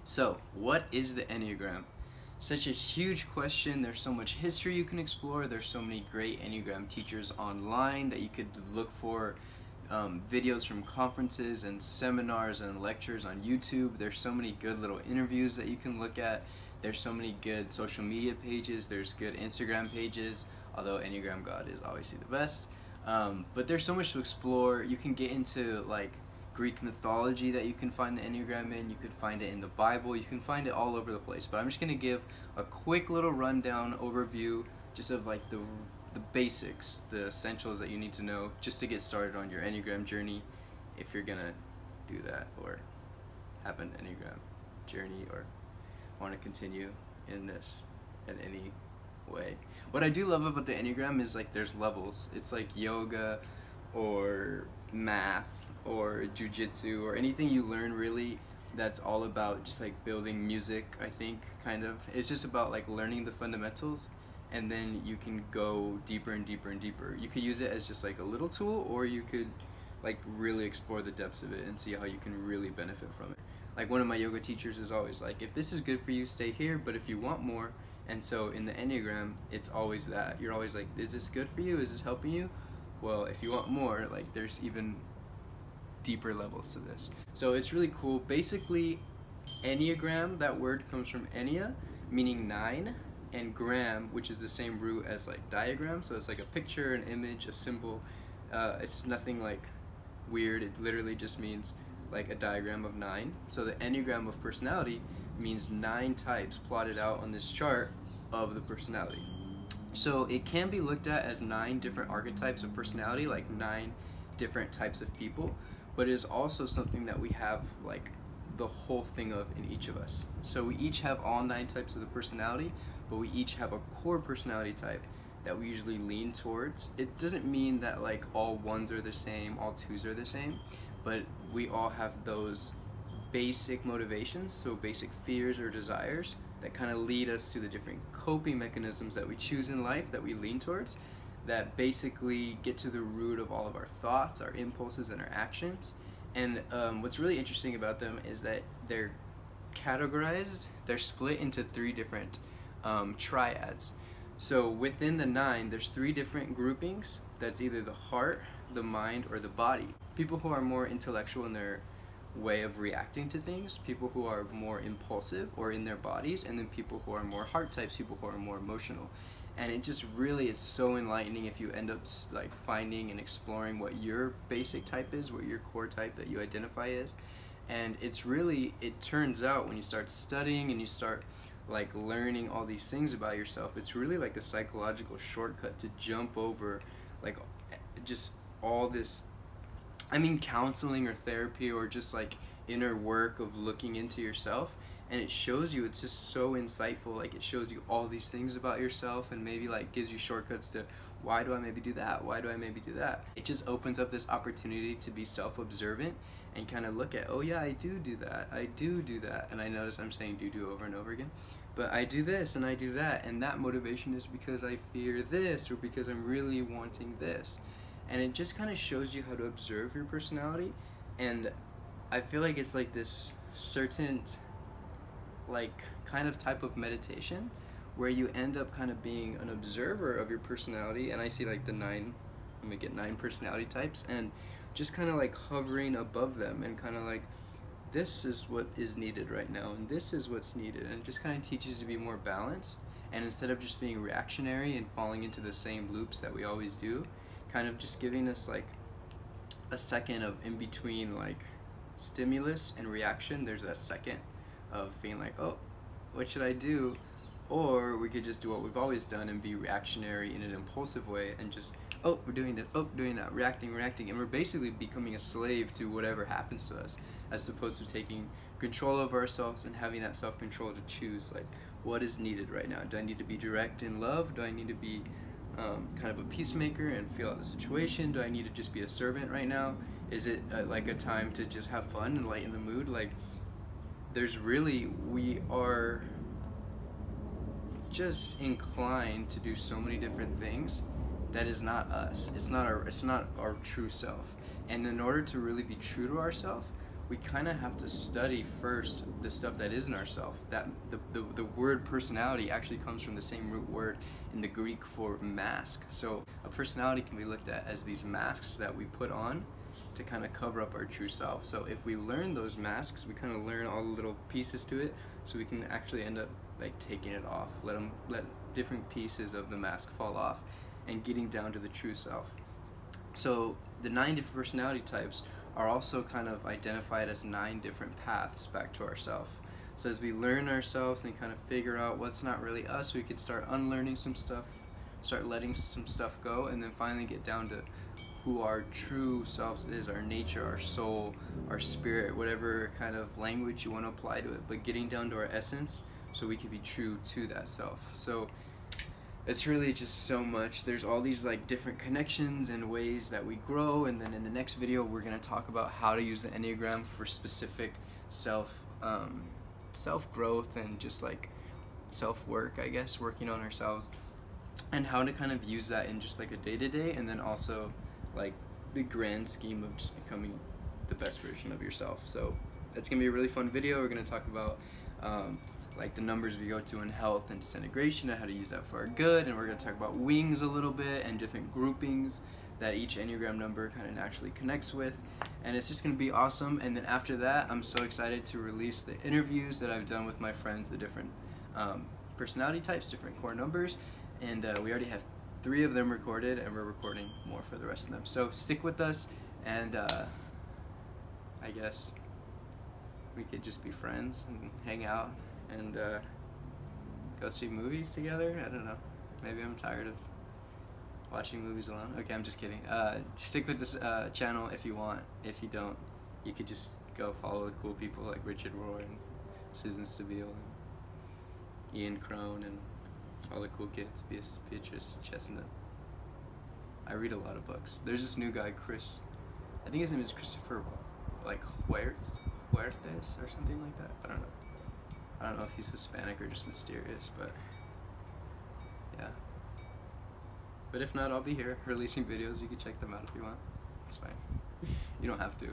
So, what is the Enneagram? Such a huge question. There's so much history you can explore. There's so many great Enneagram teachers online that you could look for videos from conferences and seminars and lectures on YouTube. There's so many good little interviews that you can look at. There's so many good social media pages. There's good Instagram pages, although enneagramgod is obviously the best. But there's so much to explore. You can get into like Greek mythology that you can find the Enneagram in. You could find it in the Bible. You can find it all over the place. But I'm just going to give a quick little rundown overview just of like the basics, the essentials that you need to know just to get started on your Enneagram journey if you're going to do that or have an Enneagram journey or want to continue in this in any way. What I do love about the Enneagram is like there's levels. It's like yoga or math or jujitsu or anything you learn really that's all about just like building music. I think kind of it's just about like learning the fundamentals, and then you can go deeper and deeper and deeper. You could use it as just like a little tool, or you could like really explore the depths of it and see how you can really benefit from it. Like one of my yoga teachers is always like, if this is good for you, stay here, but if you want more. And so in the Enneagram, it's always that. You're always like, is this good for you? Is this helping you? Well, if you want more, like there's even deeper levels to this. So it's really cool. Basically, Enneagram, that word comes from ennea, meaning 9, and gram, which is the same root as like diagram. So it's like a picture, an image, a symbol. It's nothing like weird. It literally just means like a diagram of 9. So the Enneagram of personality means 9 types plotted out on this chart of the personality. So it can be looked at as 9 different archetypes of personality, like 9 different types of people, but it is also something that we have like the whole thing of in each of us. So we each have all 9 types of the personality, but we each have a core personality type that we usually lean towards. It doesn't mean that like all 1s are the same, all 2s are the same, but we all have those basic motivations, so basic fears or desires that kind of lead us to the different coping mechanisms that we choose in life that we lean towards, that basically get to the root of all of our thoughts, our impulses, and our actions. And what's really interesting about them is that they're categorized, they're split into 3 different triads. So within the 9, there's 3 different groupings. That's either the heart, the mind, or the body. People who are more intellectual in their way of reacting to things, people who are more impulsive or in their bodies, and then people who are more heart types, people who are more emotional. And it just really, it's so enlightening if you end up like finding and exploring what your basic type is, what your core type that you identify as. And it's really, it turns out when you start studying and you start like learning all these things about yourself, it's really like a psychological shortcut to jump over like just all this, I mean counseling or therapy or just like inner work of looking into yourself. And it shows you, it's just so insightful, like it shows you all these things about yourself and maybe like gives you shortcuts to why do I maybe do that, why do I maybe do that. It just opens up this opportunity to be self-observant and kind of look at, oh yeah, I do that, I do that. And I notice I'm saying do over and over again, but I do this and I do that, and that motivation is because I fear this or because I'm really wanting this. And it just kind of shows you how to observe your personality. And I feel like it's like this certain like kind of type of meditation where you end up kind of being an observer of your personality. And I see like the 9, I'm gonna get 9 personality types, and just kind of like hovering above them and kind of like, this is what is needed right now and this is what's needed. And it just kind of teaches you to be more balanced, and instead of just being reactionary and falling into the same loops that we always do, kind of just giving us like a second of in between like stimulus and reaction. There's that second of being like, oh, what should I do? Or we could just do what we've always done and be reactionary in an impulsive way and just, oh, we're doing this, oh, doing that, reacting, and we're basically becoming a slave to whatever happens to us, as opposed to taking control of ourselves and having that self-control to choose like what is needed right now. Do I need to be direct in love? Do I need to be kind of a peacemaker and feel out the situation? Do I need to just be a servant right now? Is it like a time to just have fun and lighten the mood? Like there's really, we are just inclined to do so many different things that is not us. It's not our true self. And in order to really be true to ourselves, we kind of have to study first the stuff that isn't ourself. That the word personality actually comes from the same root word in the Greek for mask. So a personality can be looked at as these masks that we put on to kind of cover up our true self. So if we learn those masks, we kind of learn all the little pieces to it, so we can actually end up like taking it off, let different pieces of the mask fall off, and getting down to the true self. So the 9 different personality types are also kind of identified as 9 different paths back to ourself. So as we learn ourselves and kind of figure out what's not really us, we could start unlearning some stuff, start letting some stuff go, and then finally get down to who our true self is, our nature, our soul, our spirit, whatever kind of language you want to apply to it, but getting down to our essence so we can be true to that self. So it's really just so much. There's all these like different connections and ways that we grow, and then in the next video we're going to talk about how to use the Enneagram for specific self-growth and just like self-work, I guess, working on ourselves, and how to kind of use that in just like a day-to-day, and then also like the grand scheme of just becoming the best version of yourself. So it's gonna be a really fun video. We're gonna talk about like the numbers we go to in health and disintegration and how to use that for our good, and we're gonna talk about wings a little bit and different groupings that each Enneagram number kind of naturally connects with, and it's just gonna be awesome. And then after that, I'm so excited to release the interviews that I've done with my friends, the different personality types, different core numbers, and we already have 3 of them recorded, and we're recording more for the rest of them. So stick with us, and I guess we could just be friends and hang out and go see movies together. I don't know. Maybe I'm tired of watching movies alone. Okay, I'm just kidding. Stick with this channel if you want. If you don't, you could just go follow the cool people like Richard Roy and Susan Stabile and Ian Crone and all the cool kids, Beatrice Chestnut. I read a lot of books. There's this new guy, Chris, I think his name is Christopher, like Huertes or something like that. I don't know. I don't know if he's Hispanic or just mysterious, but yeah. But if not, I'll be here releasing videos. You can check them out if you want. It's fine. You don't have to.